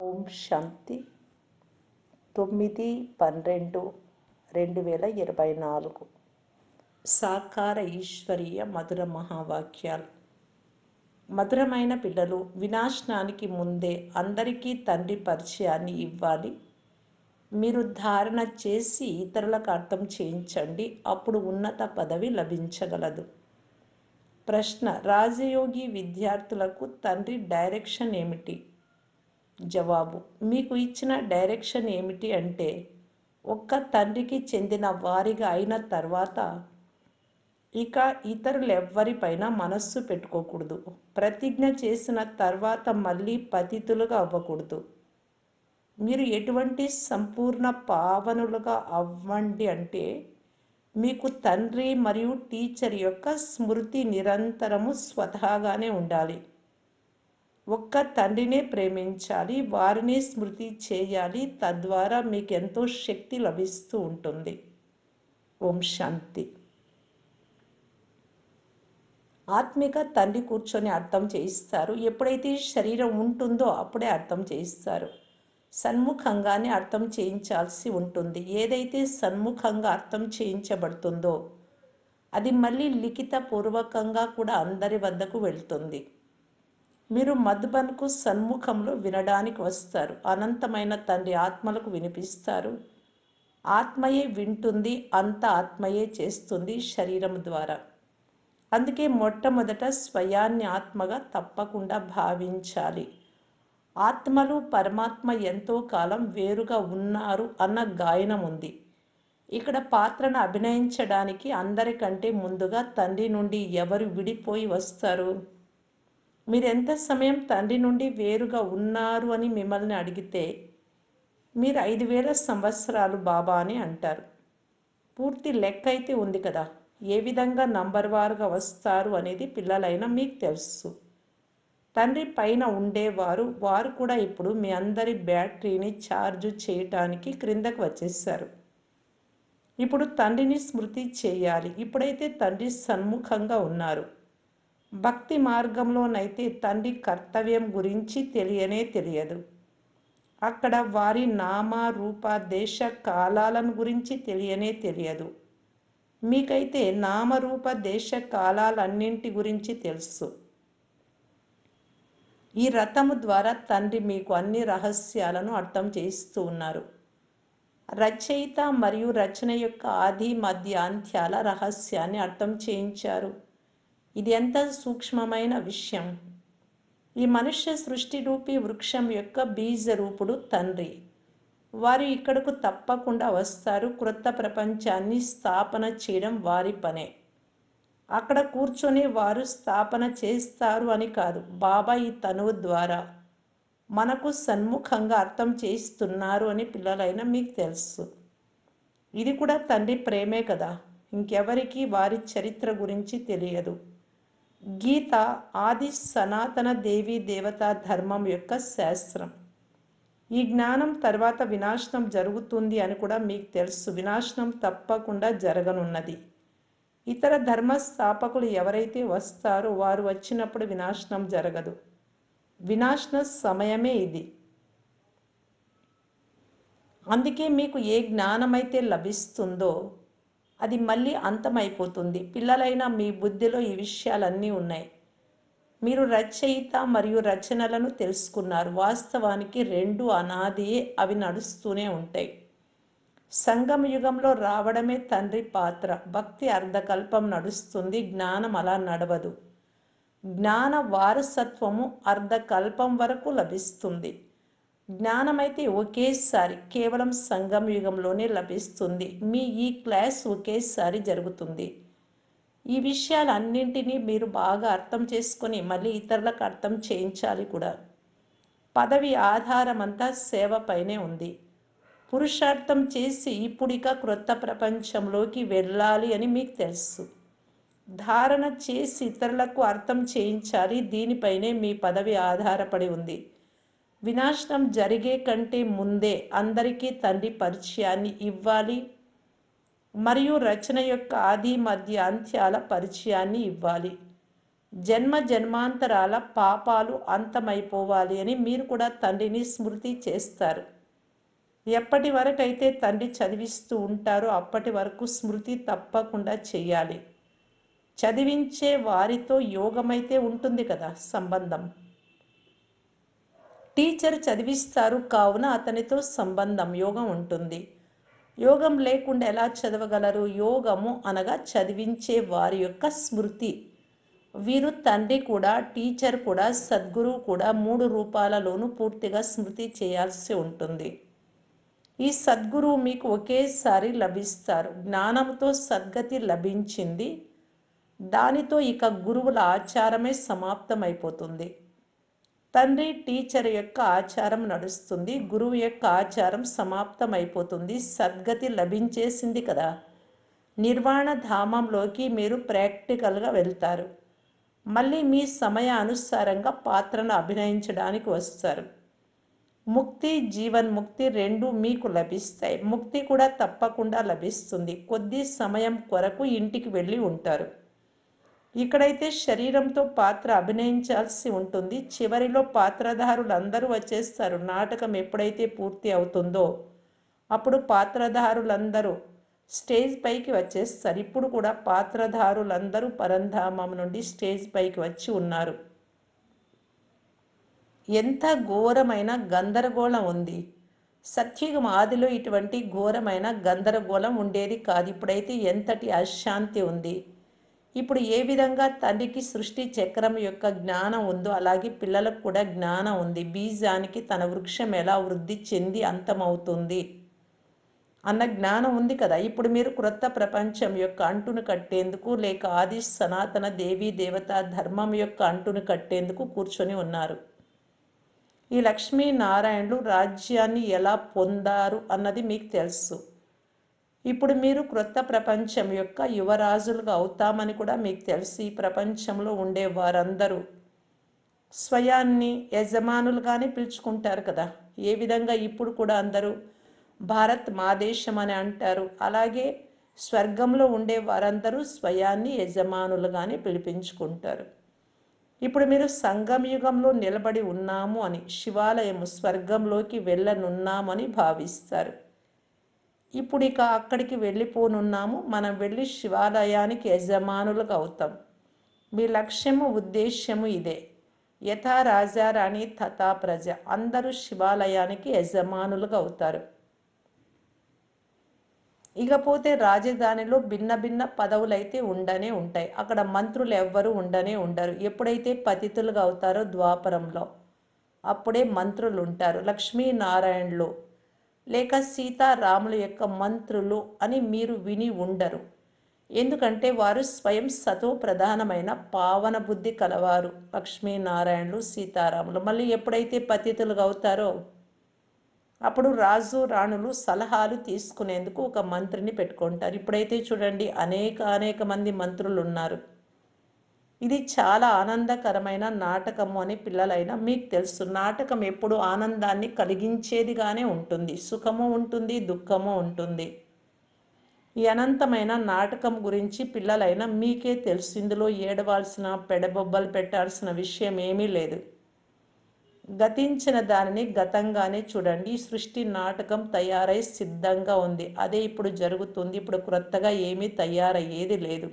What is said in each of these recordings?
ఓం శాంతి 9/12/2024 సాకార ఈశ్వరీయ మధుర మహావాక్యాలు. మధురమైన పిల్లలు, వినాశనానికి ముందే అందరికీ తండ్రి పరిచయాన్ని ఇవ్వాలి. మీరు ధారణ చేసి ఇతరులకు అర్థం చేయించండి, అప్పుడు ఉన్నత పదవి లభించగలదు. ప్రశ్న: రాజయోగి విద్యార్థులకు తండ్రి డైరెక్షన్ ఏమిటి? జవాబు: మీకు ఇచ్చిన డైరెక్షన్ ఏమిటి అంటే, ఒక్క తండ్రికి చెందిన వారిగా అయిన తర్వాత ఇక ఇతరులెవ్వరిపైన మనస్సు పెట్టుకోకూడదు. ప్రతిజ్ఞ చేసిన తర్వాత మళ్ళీ పతితులుగా అవ్వకూడదు. మీరు ఎటువంటి సంపూర్ణ పావనులుగా అవ్వండి అంటే, మీకు తండ్రి మరియు టీచర్ యొక్క స్మృతి నిరంతరము స్వతహాగానే ఉండాలి. ఒక్క తండ్రినే ప్రేమించాలి, వారిని స్మృతి చేయాలి. తద్వారా మీకు ఎంతో శక్తి లభిస్తూ ఉంటుంది. ఓం శాంతి. ఆత్మిక తండ్రి కూర్చొని అర్థం చేయిస్తారు. ఎప్పుడైతే శరీరం ఉంటుందో అప్పుడే అర్థం చేయిస్తారు. సన్ముఖంగానే అర్థం చేయించాల్సి ఉంటుంది. ఏదైతే సన్ముఖంగా అర్థం చేయించబడుతుందో అది మళ్ళీ లిఖిత పూర్వకంగా కూడా అందరి వద్దకు వెళ్తుంది. మీరు మధుబన్కు సన్ముఖంలో వినడానికి వస్తారు. అనంతమైన తండ్రి ఆత్మలకు వినిపిస్తారు. ఆత్మయే వింటుంది, అంత ఆత్మయే చేస్తుంది శరీరం ద్వారా. అందుకే మొట్టమొదట స్వయాన్ని ఆత్మగా తప్పకుండా భావించాలి. ఆత్మలు పరమాత్మ ఎంతో కాలం వేరుగా ఉన్నారు అన్న గాయనం ఉంది. ఇక్కడ పాత్రను అభినయించడానికి అందరికంటే ముందుగా తండ్రి నుండి ఎవరు విడిపోయి వస్తారు? మీరెంత సమయం తండ్రి నుండి వేరుగా ఉన్నారు అని మిమ్మల్ని అడిగితే మీరు 5000 సంవత్సరాలు బాబా అని అంటారు. పూర్తి లెక్క అయితే ఉంది కదా. ఏ విధంగా నంబర్ వారుగా వస్తారు అనేది పిల్లలైనా మీకు తెలుసు. తండ్రి పైన ఉండేవారు, వారు కూడా ఇప్పుడు మీ అందరి బ్యాటరీని ఛార్జ్ చేయటానికి క్రిందకు వచ్చేసారు. ఇప్పుడు తండ్రిని స్మృతి చేయాలి. ఇప్పుడైతే తండ్రి సన్ముఖంగా ఉన్నారు. భక్తి మార్గంలోనైతే తండ్రి కర్తవ్యం గురించి తెలియనే తెలియదు. అక్కడ వారి నామ రూప దేశ కాలాలను గురించి తెలియనే తెలియదు. మీకైతే నామరూప దేశ కాలాలన్నింటి గురించి తెలుసు. ఈ రథము ద్వారా తండ్రి మీకు అన్ని రహస్యాలను అర్థం చేస్తూ ఉన్నారు. రచయిత మరియు రచన యొక్క ఆది మధ్య అంత్యాల రహస్యాన్ని అర్థం చేయించారు. ఇది ఎంత సూక్ష్మమైన విషయం. ఈ మనుష్య సృష్టి రూపీ వృక్షం యొక్క బీజ రూపుడు తండ్రి. వారు ఇక్కడకు తప్పకుండా వస్తారు. క్రొత్త ప్రపంచాన్ని స్థాపన చేయడం వారి పనే. అక్కడ కూర్చొని వారు స్థాపన చేస్తారు అని కాదు. బాబా ఈ తనువు ద్వారా మనకు సన్ముఖంగా అర్థం చేయిస్తున్నారు అని పిల్లలైనా మీకు తెలుసు. ఇది కూడా తండ్రి ప్రేమే కదా. ఇంకెవరికి వారి చరిత్ర గురించి తెలియదు. గీత ఆది సనాతన దేవీ దేవతా ధర్మం యొక్క శాస్త్రం. ఈ జ్ఞానం తర్వాత వినాశనం జరుగుతుంది అని కూడా మీకు తెలుసు. వినాశనం తప్పకుండా జరగనున్నది. ఇతర ధర్మ స్థాపకులు ఎవరైతే వస్తారో వారు వచ్చినప్పుడు వినాశనం జరగదు. వినాశన సమయమే ఇది. అందుకే మీకు ఏ జ్ఞానమైతే లభిస్తుందో అది మళ్ళీ అంతమైపోతుంది. పిల్లలైన మీ బుద్ధిలో ఈ విషయాలన్నీ ఉన్నాయి. మీరు రచయిత మరియు రచనలను తెలుసుకున్నారు. వాస్తవానికి రెండు అనాదియే, అవి నడుస్తూనే ఉంటాయి. సంగమ యుగంలో రావడమే తండ్రి పాత్ర. భక్తి అర్ధకల్పం నడుస్తుంది, జ్ఞానం అలా నడవదు. జ్ఞాన వారసత్వము అర్ధకల్పం వరకు లభిస్తుంది. జ్ఞానమైతే ఒకేసారి కేవలం సంగమ యుగంలోనే లభిస్తుంది. మీ ఈ క్లాస్ ఒకేసారి జరుగుతుంది. ఈ విషయాలన్నింటినీ మీరు బాగా అర్థం చేసుకొని మళ్ళీ ఇతరులకు అర్థం చేయించాలి కూడా. పదవి ఆధారమంతా సేవపైనే ఉంది. పురుషార్థం చేసి ఇప్పుడిక క్రొత్త ప్రపంచంలోకి వెళ్ళాలి అని మీకు తెలుసు. ధారణ చేసి ఇతరులకు అర్థం చేయించాలి. దీనిపైనే మీ పదవి ఆధారపడి ఉంది. వినాశనం జరిగే కంటే ముందే అందరికీ తండ్రి పరిచయాన్ని ఇవ్వాలి మరియు రచన యొక్క ఆది మధ్య అంత్యాల పరిచయాన్ని ఇవ్వాలి. జన్మ జన్మాంతరాల పాపాలు అంతమైపోవాలి అని మీరు కూడా తండ్రిని స్మృతి చేస్తారు. ఎప్పటి వరకు అయితే తండ్రి చదివిస్తూ ఉంటారో అప్పటి వరకు స్మృతి తప్పకుండా చెయ్యాలి. చదివించే వారితో యోగమైతే ఉంటుంది కదా సంబంధం. టీచర్ చదివిస్తారు కావున అతనితో సంబంధం యోగం ఉంటుంది. యోగం లేకుండా ఎలా చదవగలరు? యోగము అనగా చదివించే వారి యొక్క స్మృతి. వీరు తండ్రి కూడా, టీచర్ కూడా, సద్గురువు కూడా 3 రూపాలలోనూ పూర్తిగా స్మృతి చేయాల్సి ఉంటుంది. ఈ సద్గురువు మీకు ఒకేసారి లభిస్తారు. జ్ఞానంతో సద్గతి లభించింది. దానితో ఇక గురువుల ఆచారమే సమాప్తమైపోతుంది. తండ్రి టీచర్ యొక్క ఆచారం నడుస్తుంది. గురువు యొక్క ఆచారం సమాప్తమైపోతుంది. సద్గతి లభించేసింది కదా. నిర్వాణ ధామంలోకి మీరు ప్రాక్టికల్గా వెళ్తారు. మళ్ళీ మీ సమయానుసారంగా పాత్రను అభినయించడానికి వస్తారు. ముక్తి, జీవన్ముక్తి రెండు మీకు లభిస్తాయి. ముక్తి కూడా తప్పకుండా లభిస్తుంది. కొద్ది సమయం కొరకు ఇంటికి వెళ్ళి ఉంటారు. ఇక్కడైతే శరీరంతో పాత్ర అభినయించాల్సి ఉంటుంది. చివరిలో పాత్రధారులందరూ వచ్చేస్తారు. నాటకం ఎప్పుడైతే పూర్తి అవుతుందో అప్పుడు పాత్రధారులందరూ స్టేజ్ పైకి వచ్చేస్తారు. ఇప్పుడు కూడా పాత్రధారులందరూ పరంధామం నుండి స్టేజ్ పైకి వచ్చి ఉన్నారు. ఎంత ఘోరమైన గందరగోళం ఉంది. సత్యుగం ఆదిలో ఇటువంటి ఘోరమైన గందరగోళం ఉండేది కాదు. ఇప్పుడైతే ఎంతటి అశాంతి ఉంది. ఇప్పుడు ఏ విధంగా తండ్రికి సృష్టి చక్రం యొక్క జ్ఞానం ఉందో అలాగే పిల్లలకు కూడా జ్ఞానం ఉంది. బీజానికి తన వృక్షం ఎలా వృద్ధి చెంది అంతమవుతుంది అన్న జ్ఞానం ఉంది కదా. ఇప్పుడు మీరు క్రొత్త ప్రపంచం యొక్క అంటును కట్టేందుకు లేక ఆది సనాతన దేవీ దేవత ధర్మం యొక్క అంటును కట్టేందుకు కూర్చొని ఉన్నారు. ఈ లక్ష్మీనారాయణులు రాజ్యాన్ని ఎలా పొందారు అన్నది మీకు తెలుసు. ఇప్పుడు మీరు క్రొత్త ప్రపంచం యొక్క యువరాజులుగా అవుతామని కూడా మీకు తెలుసు. ఈ ప్రపంచంలో ఉండే వారందరూ స్వయాన్ని యజమానులుగానే పిలుచుకుంటారు కదా. ఏ విధంగా ఇప్పుడు కూడా అందరూ భారత్ మా దేశం అని అంటారు. అలాగే స్వర్గంలో ఉండే వారందరూ స్వయాన్ని యజమానులుగానే పిలిపించుకుంటారు. ఇప్పుడు మీరు సంగమ యుగంలో నిలబడి ఉన్నాము అని, శివాలయము స్వర్గంలోకి వెళ్ళనున్నామని భావిస్తారు. ఇప్పుడు ఇక అక్కడికి వెళ్ళిపోనున్నాము. మనం వెళ్ళి శివాలయానికి యజమానులుగా అవుతాం. మీ లక్ష్యము, ఉద్దేశ్యము ఇదే. యథా రాజారాణి తథా ప్రజ. అందరూ శివాలయానికి యజమానులుగా అవుతారు. ఇకపోతే రాజధానిలో భిన్న భిన్న పదవులైతే ఉండనే ఉంటాయి. అక్కడ మంత్రులు ఎవ్వరూ ఉండనే ఉండరు. ఎప్పుడైతే పతితులుగా అవుతారో ద్వాపరంలో అప్పుడే మంత్రులు ఉంటారు. లక్ష్మీనారాయణులు లేక సీతారాముల యొక్క మంత్రులు అని మీరు విని ఉండరు. ఎందుకంటే వారు స్వయం సతో ప్రధానమైన పావన బుద్ధి కలవారు. లక్ష్మీనారాయణులు, సీతారాములు మళ్ళీ ఎప్పుడైతే పతితులుగా అవుతారో అప్పుడు రాజు రాణులు సలహాలు తీసుకునేందుకు ఒక మంత్రిని పెట్టుకుంటారు. ఇప్పుడైతే చూడండి అనేక మంది మంత్రులు ఉన్నారు. ఇది చాలా ఆనందకరమైన నాటకము అని పిల్లలైనా మీకు తెలుసు. నాటకం ఎప్పుడు ఆనందాన్ని కలిగించేదిగానే ఉంటుంది. సుఖము ఉంటుంది, దుఃఖము ఉంటుంది. ఈ అనంతమైన నాటకం గురించి పిల్లలైనా మీకే తెలుసు. ఇందులో ఏడవాల్సిన, పెడబొబ్బలు పెట్టాల్సిన విషయం ఏమీ లేదు. గతించిన దానిని గతంగానే చూడండి. ఈ సృష్టి నాటకం తయారై సిద్ధంగా ఉంది. అదే ఇప్పుడు జరుగుతుంది. ఇప్పుడు క్రొత్తగా ఏమీ తయారయ్యేది లేదు.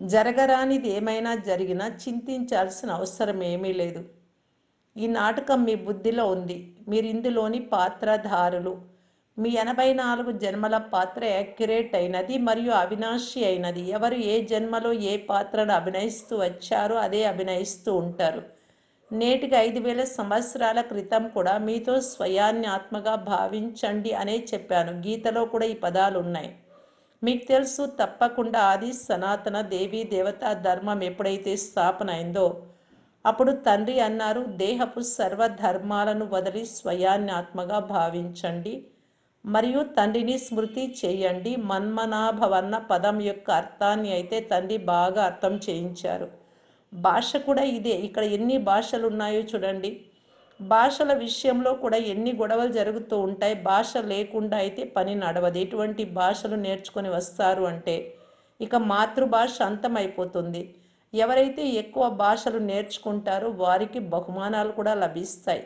జరగరానిది ఏమైనా జరిగినా చింతించాల్సిన అవసరం ఏమీ లేదు. ఈ నాటకం మీ బుద్ధిలో ఉంది. మీరు ఇందులోని పాత్రధారులు. మీ 84 జన్మల పాత్ర యాక్యురేట్ అయినది మరియు అవినాశి అయినది. ఎవరు ఏ జన్మలో ఏ పాత్రను అభినయిస్తూ వచ్చారో అదే అభినయిస్తూ ఉంటారు. నేటికి 5000 సంవత్సరాల క్రితం కూడా మీతో స్వయాన్ని ఆత్మగా భావించండి అనే చెప్పాను. గీతలో కూడా ఈ పదాలు ఉన్నాయి. మీకు తెలుసు తప్పకుండా ఆది సనాతన దేవీ దేవత ధర్మం ఎప్పుడైతే స్థాపన అయిందో అప్పుడు తండ్రి అన్నారు, దేహపు సర్వధర్మాలను వదిలి స్వయాన్ని ఆత్మగా భావించండి మరియు తండ్రిని స్మృతి చేయండి. మన్మనాభవన్న పదం యొక్క అర్థాన్ని అయితే తండ్రి బాగా అర్థం చేయించారు. భాష కూడా ఇదే. ఇక్కడ ఎన్ని భాషలు ఉన్నాయో చూడండి. భాషల విషయంలో కూడా ఎన్ని గొడవలు జరుగుతూ ఉంటాయి. భాష లేకుండా అయితే పని నడవదు. ఎటువంటి భాషలు నేర్చుకొని వస్తారు అంటే ఇక మాతృభాష అంతమైపోతుంది. ఎవరైతే ఎక్కువ భాషలు నేర్చుకుంటారో వారికి బహుమానాలు కూడా లభిస్తాయి.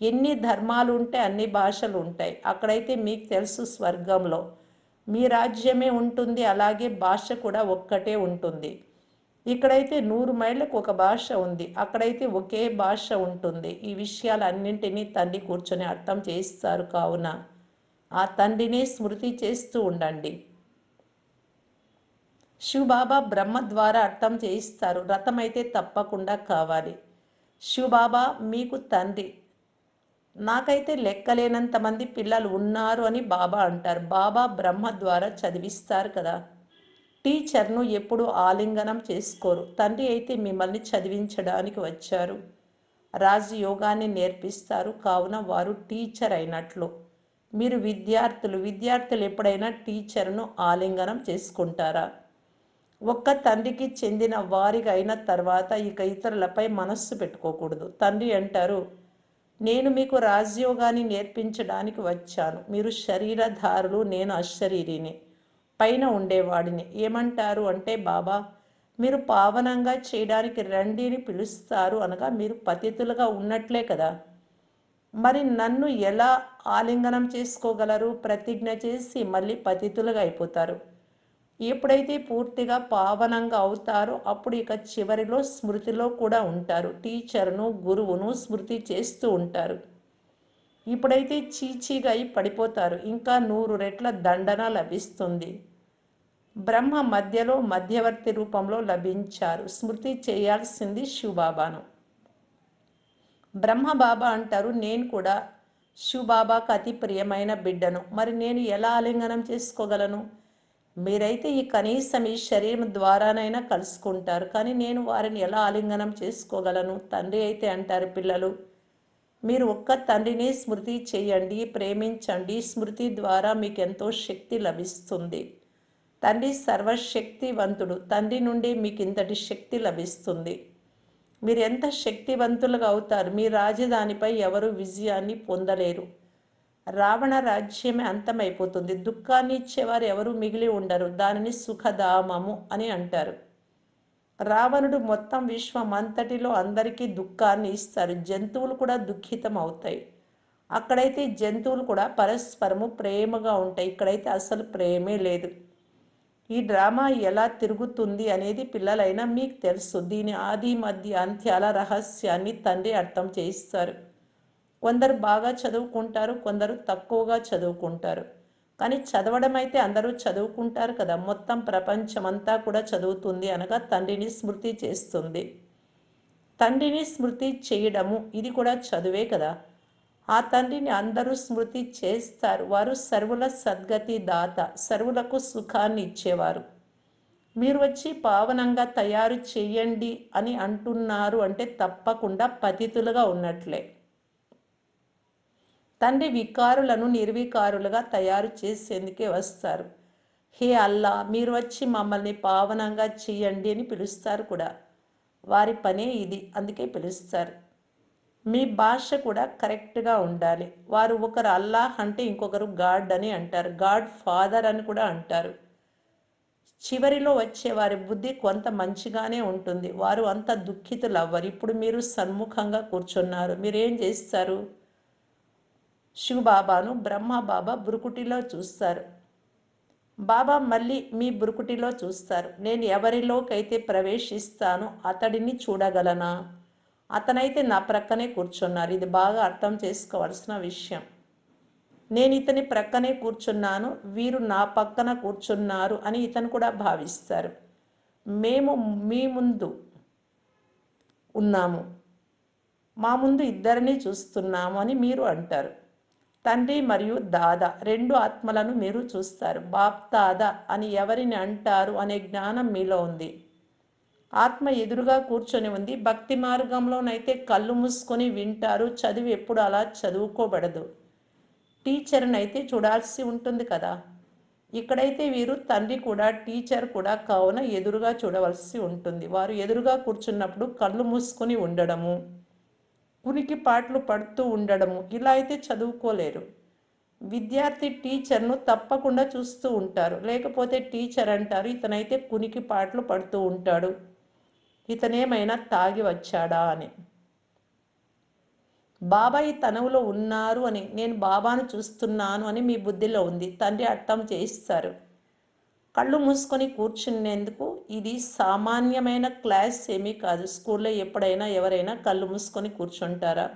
ఎన్ని ధర్మాలు ఉంటే అన్ని భాషలు ఉంటాయి. అక్కడైతే మీకు తెలుసు స్వర్గంలో మీ రాజ్యమే ఉంటుంది, అలాగే భాష కూడా ఒక్కటే ఉంటుంది. ఇక్కడైతే 100 మైళ్ళకు ఒక భాష ఉంది, అక్కడైతే ఒకే భాష ఉంటుంది. ఈ విషయాలన్నింటినీ తండ్రి కూర్చొని అర్థం చేయిస్తారు. కావున ఆ తండ్రిని స్మృతి చేస్తూ ఉండండి. శివబాబా బ్రహ్మ ద్వారా అర్థం చేయిస్తారు. రథం అయితే తప్పకుండా కావాలి. శివబాబా మీకు తండ్రి. నాకైతే లెక్కలేనంత మంది పిల్లలు ఉన్నారు అని బాబా అంటారు. బాబా బ్రహ్మ ద్వారా చదివిస్తారు కదా. టీచర్ను ఎప్పుడు ఆలింగనం చేసుకోరు. తండ్రి అయితే మిమ్మల్ని చదివించడానికి వచ్చారు, రాజయోగాన్ని నేర్పిస్తారు. కావున వారు టీచర్ అయినట్లు. మీరు విద్యార్థులు ఎప్పుడైనా టీచర్ను ఆలింగనం చేసుకుంటారా? ఒక్క తండ్రికి చెందిన వారికి అయిన తర్వాత ఇక ఇతరులపై మనస్సు పెట్టుకోకూడదు. తండ్రి అంటారు, నేను మీకు రాజయోగాన్ని నేర్పించడానికి వచ్చాను. మీరు శరీరధారులు, నేను అశరీరిని, పైన ఉండేవాడిని. ఏమంటారు అంటే, బాబా మీరు పావనంగా చేయడానికి రండి అని పిలుస్తారు అనగా మీరు పతితులుగా ఉన్నట్లే కదా. మరి నన్ను ఎలా ఆలింగనం చేసుకోగలరు? ప్రతిజ్ఞ చేసి మళ్ళీ పతితులుగా అయిపోతారు. ఎప్పుడైతే పూర్తిగా పావనంగా అవుతారో అప్పుడు ఇక చివరిలో స్మృతిలో కూడా ఉంటారు. టీచర్ను, గురువును స్మృతి చేస్తూ ఉంటారు. ఇప్పుడైతే చీచీగా అయి పడిపోతారు, ఇంకా 100 రెట్ల దండన లభిస్తుంది. బ్రహ్మ మధ్యలో మధ్యవర్తి రూపంలో లభించారు. స్మృతి చేయాల్సింది శివబాబాను. బ్రహ్మబాబా అంటారు, నేను కూడా శివబాబాకు అతి ప్రియమైన బిడ్డను. మరి నేను ఎలా ఆలింగనం చేసుకోగలను? మీరైతే ఈ కనీసం ఈ శరీరం ద్వారానైనా కలుసుకుంటారు, కానీ నేను వారిని ఎలా ఆలింగనం చేసుకోగలను? తండ్రి అయితే అంటారు, పిల్లలు మీరు ఒక్క తండ్రిని స్మృతి చేయండి, ప్రేమించండి. స్మృతి ద్వారా మీకు ఎంతో శక్తి లభిస్తుంది. తండ్రి సర్వశక్తివంతుడు. తండ్రి నుండి మీకు ఇంతటి శక్తి లభిస్తుంది. మీరు ఎంత శక్తివంతులుగా అవుతారు. మీ రాజధానిపై ఎవరు విజయాన్ని పొందలేరు. రావణ రాజ్యమే అంతమైపోతుంది. దుఃఖాన్ని ఇచ్చేవారు ఎవరు మిగిలి ఉండరు. దానిని సుఖధామము అని అంటారు. రావణుడు మొత్తం విశ్వం అంతటిలో అందరికీ దుఃఖాన్ని ఇస్తారు. జంతువులు కూడా దుఃఖితం అవుతాయి. అక్కడైతే జంతువులు కూడా పరస్పరము ప్రేమగా ఉంటాయి. ఇక్కడైతే అసలు ప్రేమే లేదు. ఈ డ్రామా ఎలా తిరుగుతుంది అనేది పిల్లలైనా మీకు తెలుసు. దీని ఆది మధ్య అంత్యాల రహస్యాన్ని తండ్రి అర్థం చేయిస్తారు. కొందరు బాగా చదువుకుంటారు, కొందరు తక్కువగా చదువుకుంటారు. కానీ చదవడం అయితే అందరూ చదువుకుంటారు కదా. మొత్తం ప్రపంచమంతా కూడా చదువుతుంది అనగా తండ్రిని స్మృతి చేస్తుంది. తండ్రిని స్మృతి చేయడము ఇది కూడా చదువే కదా. ఆ తండ్రిని అందరూ స్మృతి చేస్తారు. వారు సర్వుల సద్గతి దాత, సర్వులకు సుఖాన్ని ఇచ్చేవారు. మీరు వచ్చి పావనంగా తయారు చెయ్యండి అని అంటున్నారు అంటే తప్పకుండా పతితులుగా ఉన్నట్లే. తండ్రి వికారులను నిర్వికారులుగా తయారు చేసేందుకే వస్తారు. హే అల్లా, మీరు వచ్చి మమ్మల్ని పావనంగా చేయండి అని పిలుస్తారు కూడా. వారి పనే ఇది, అందుకే పిలుస్తారు. మీ భాష కూడా కరెక్ట్గా ఉండాలి. వారు ఒకరు అల్లాహ్ అంటే ఇంకొకరు గాడ్ అని అంటారు, గాడ్ ఫాదర్ అని కూడా అంటారు. చివరిలో వచ్చే వారి బుద్ధి కొంత మంచిగానే ఉంటుంది. వారు అంత దుఃఖితులు అవ్వరు. ఇప్పుడు మీరు సన్ముఖంగా కూర్చున్నారు, మీరేం చేస్తారు? శివబాబాను బ్రహ్మబాబా బురుకుటిలో చూస్తారు. బాబా మళ్ళీ మీ బురుకుటిలో చూస్తారు. నేను ఎవరిలోకైతే ప్రవేశిస్తానో అతడిని చూడగలనా? అతనైతే నా ప్రక్కనే కూర్చున్నారు. ఇది బాగా అర్థం చేసుకోవాల్సిన విషయం. నేను ఇతని ప్రక్కనే కూర్చున్నాను, వీరు నా పక్కన కూర్చున్నారు అని ఇతను కూడా భావిస్తారు. మేము మీ ముందు ఉన్నాము, మా ముందు ఇద్దరిని చూస్తున్నాము అని మీరు అంటారు. తండ్రి మరియు దాదా రెండు ఆత్మలను మీరు చూస్తారు. బాప్ దాదా అని ఎవరిని అంటారు అనే జ్ఞానం మీలో ఉంది. ఆత్మ ఎదురుగా కూర్చొని ఉంది. భక్తి మార్గంలోనైతే కళ్ళు మూసుకొని వింటారు. చదివి ఎప్పుడు అలా చదువుకోబడదు. టీచర్ని అయితే చూడాల్సి ఉంటుంది కదా. ఇక్కడైతే వీరు తండ్రి కూడా టీచర్ కూడా కావున ఎదురుగా చూడవలసి ఉంటుంది. వారు ఎదురుగా కూర్చున్నప్పుడు కళ్ళు మూసుకొని ఉండడము, ఉనికి పాటలు పడుతూ ఉండడము, ఇలా అయితే చదువుకోలేరు. విద్యార్థి టీచర్ను తప్పకుండా చూస్తూ ఉంటారు. లేకపోతే టీచర్ అంటారు, ఇతనైతే కునికి పాటలు పడుతూ ఉంటాడు, ఇతనేమైనా తాగి వచ్చాడా అని. బాబాయి తనవులో ఉన్నారు అని, నేను బాబాను చూస్తున్నాను అని మీ బుద్ధిలో ఉంది. తండ్రి అర్థం చేయిస్తారు. కళ్ళు మూసుకొని కూర్చునేందుకు ఇది సామాన్యమైన క్లాస్ ఏమీ కాదు. స్కూల్లో ఎప్పుడైనా ఎవరైనా కళ్ళు మూసుకొని కూర్చుంటారా?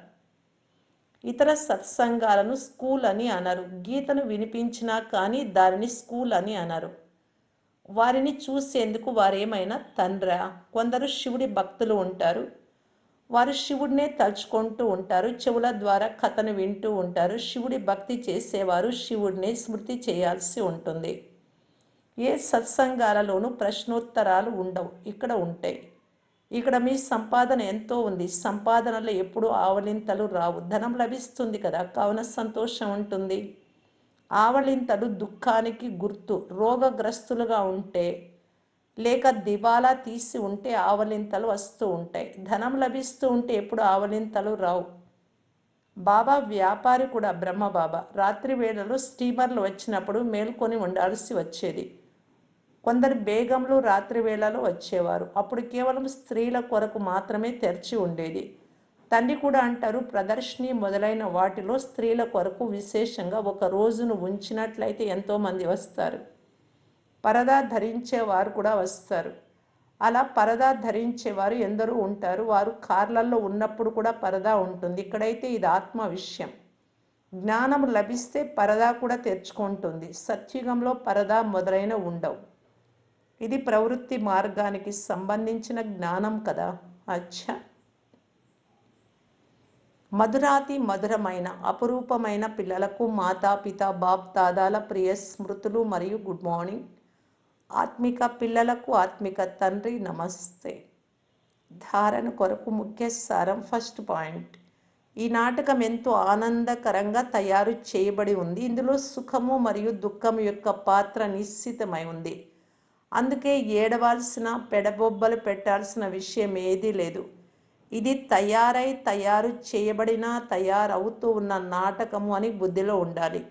ఇతర సత్సంగాలను స్కూల్ అని అనరు. గీతను వినిపించినా కానీ దానిని స్కూల్ అని అనరు. వారిని చూసేందుకు వారేమైనా తండ్రా? కొందరు శివుడి భక్తులు ఉంటారు. వారు శివుడినే తలుచుకుంటూ ఉంటారు. చెవుల ద్వారా కథను వింటూ ఉంటారు. శివుడి భక్తి చేసేవారు శివుడిని స్మృతి చేయాల్సి ఉంటుంది. ఏ సత్సంగాలలోనూ ప్రశ్నోత్తరాలు ఉండవు, ఇక్కడ ఉంటాయి. ఇక్కడ మీ సంపాదన ఎంతో ఉంది. సంపాదనలో ఎప్పుడు ఆవలింతలు రావు. ధనం లభిస్తుంది కదా, కావున సంతోషం ఉంటుంది. ఆవలింతలు దుఃఖానికి గుర్తు. రోగగ్రస్తులుగా ఉంటే లేక దివాలా తీసి ఉంటే ఆవలింతలు వస్తూ ఉంటాయి. ధనం లభిస్తూ ఉంటే ఎప్పుడు ఆవలింతలు రావు. బాబా వ్యాపారి కూడా, బ్రహ్మబాబా. రాత్రి వేళలో స్టీమర్లు వచ్చినప్పుడు మేల్కొని ఉండాల్సి వచ్చేది. కొందరు బేగంలు రాత్రి వేళలో వచ్చేవారు. అప్పుడు కేవలం స్త్రీల కొరకు మాత్రమే తెరిచి ఉండేది. తండ్రి కూడా అంటారు, ప్రదర్శిని మొదలైన వాటిలో స్త్రీల కొరకు విశేషంగా ఒక రోజును ఉంచినట్లయితే ఎంతోమంది వస్తారు. పరదా ధరించేవారు కూడా వస్తారు. అలా పరదా ధరించేవారు ఎందరూ ఉంటారు. వారు కార్లలో ఉన్నప్పుడు కూడా పరదా ఉంటుంది. ఇక్కడైతే ఇది ఆత్మ విషయం. జ్ఞానం లభిస్తే పరదా కూడా తెరుచుకుంటుంది. సత్యుగంలో పరదా మొదలైన ఉండవు. ఇది ప్రవృత్తి మార్గానికి సంబంధించిన జ్ఞానం కదా. అచ్చా, మధురాతి మధురమైన అపురూపమైన పిల్లలకు మాతాపిత బాప్ దాదాల ప్రియ స్మృతులు మరియు గుడ్ మార్నింగ్. ఆత్మిక పిల్లలకు ఆత్మిక తండ్రి నమస్తే. ధారణ కొరకు ముఖ్య సారం. ఫస్ట్ పాయింట్, ఈ నాటకం ఎంతో ఆనందకరంగా తయారు చేయబడి ఉంది. ఇందులో సుఖము మరియు దుఃఖము యొక్క పాత్ర నిశ్చితమై ఉంది. అందుకే ఏడవాల్సిన, పెడబొబ్బలు పెట్టాల్సిన విషయం ఏదీ లేదు. ఇది తయారు చేయబడిన, తయారవుతూ ఉన్న నాటకము అని బుద్ధిలో ఉండాలి.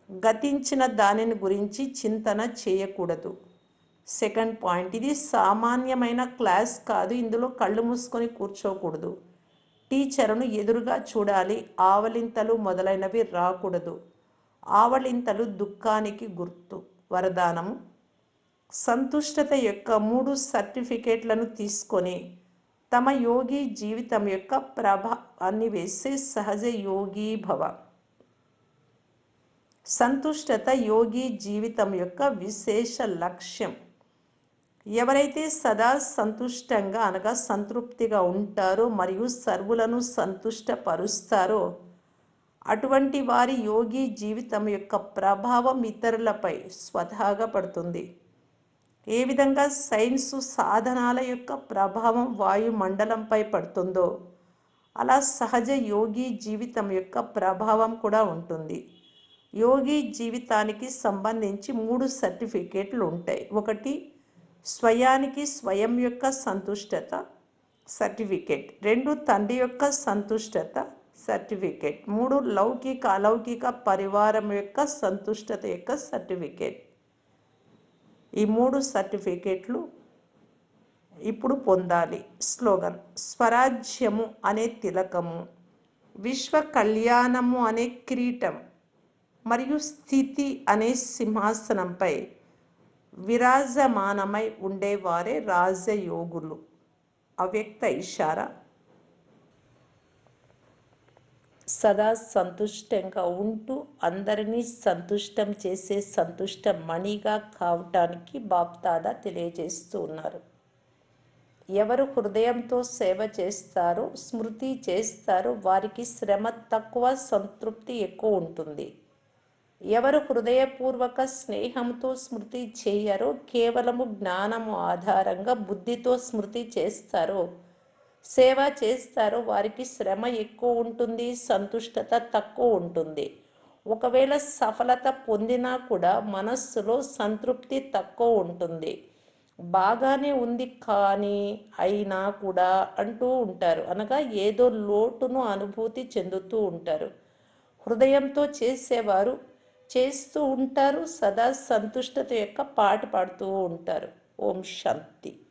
గతించిన దానిని గురించి చింతన చేయకూడదు. సెకండ్ పాయింట్, ఇది సామాన్యమైన క్లాస్ కాదు. ఇందులో కళ్ళు మూసుకొని కూర్చోకూడదు. టీచరును ఎదురుగా చూడాలి. ఆవలింతలు మొదలైనవి రాకూడదు. ఆవలింతలు దుఃఖానికి గుర్తు. వరదానము, సంతుష్టత యొక్క 3 సర్టిఫికేట్లను తీసుకొని తమ యోగి జీవితం యొక్క ప్రభావాన్ని వేసే సహజ యోగి భవ. సంతుష్టత యోగి జీవితం యొక్క విశేష లక్ష్యం. ఎవరైతే సదా సంతుష్టంగా అనగా సంతృప్తిగా ఉంటారో మరియు సర్వులను సంతుష్టపరుస్తారో అటువంటి వారి యోగి జీవితం యొక్క ప్రభావం ఇతరులపై స్వతహాగా పడుతుంది. ఏ విధంగా సైన్సు సాధనాల యొక్క ప్రభావం వాయుమండలంపై పడుతుందో అలా సహజ యోగి జీవితం యొక్క ప్రభావం కూడా ఉంటుంది. యోగి జీవితానికి సంబంధించి 3 సర్టిఫికేట్లు ఉంటాయి. ఒకటి, స్వయానికి స్వయం యొక్క సంతుష్టత సర్టిఫికేట్. 2, తండ్రి యొక్క సంతుష్టత సర్టిఫికేట్. 3, లౌకిక అలౌకిక పరివారం యొక్క సంతుష్టత యొక్క సర్టిఫికేట్. ఈ 3 సర్టిఫికేట్లు ఇప్పుడు పొందాలి. స్లోగన్, స్వరాజ్యము అనే తిలకము, విశ్వ కళ్యాణము అనే కిరీటం మరియు స్థితి అనే సింహాసనంపై విరాజమానమై ఉండేవారే రాజయోగులు. అవ్యక్త ఇషారా, సదా సంతుష్టంగా ఉంటూ అందరినీ సంతుష్టం చేసే సంతుష్ట మణిగా కావటానికి బాప్దాదా తెలియజేస్తూ ఉన్నారు. ఎవరు హృదయంతో సేవ చేస్తారో, స్మృతి చేస్తారో వారికి శ్రమ తక్కువ, సంతృప్తి ఎక్కువ ఉంటుంది. ఎవరు హృదయపూర్వక స్నేహంతో స్మృతి చేయరో, కేవలము జ్ఞానము ఆధారంగా బుద్ధితో స్మృతి చేస్తారో, సేవ చేస్తారో వారికి శ్రమ ఎక్కువ ఉంటుంది, సంతుష్టత తక్కువ ఉంటుంది. ఒకవేళ సఫలత పొందినా కూడా మనస్సులో సంతృప్తి తక్కువ ఉంటుంది. బాగానే ఉంది కానీ అయినా కూడా అంటూ ఉంటారు. అనగా ఏదో లోటును అనుభూతి చెందుతూ ఉంటారు. హృదయంతో చేసేవారు చేస్తూ ఉంటారు, సదా సంతుష్టత యొక్క పాట పాడుతూ ఉంటారు. ఓం శాంతి.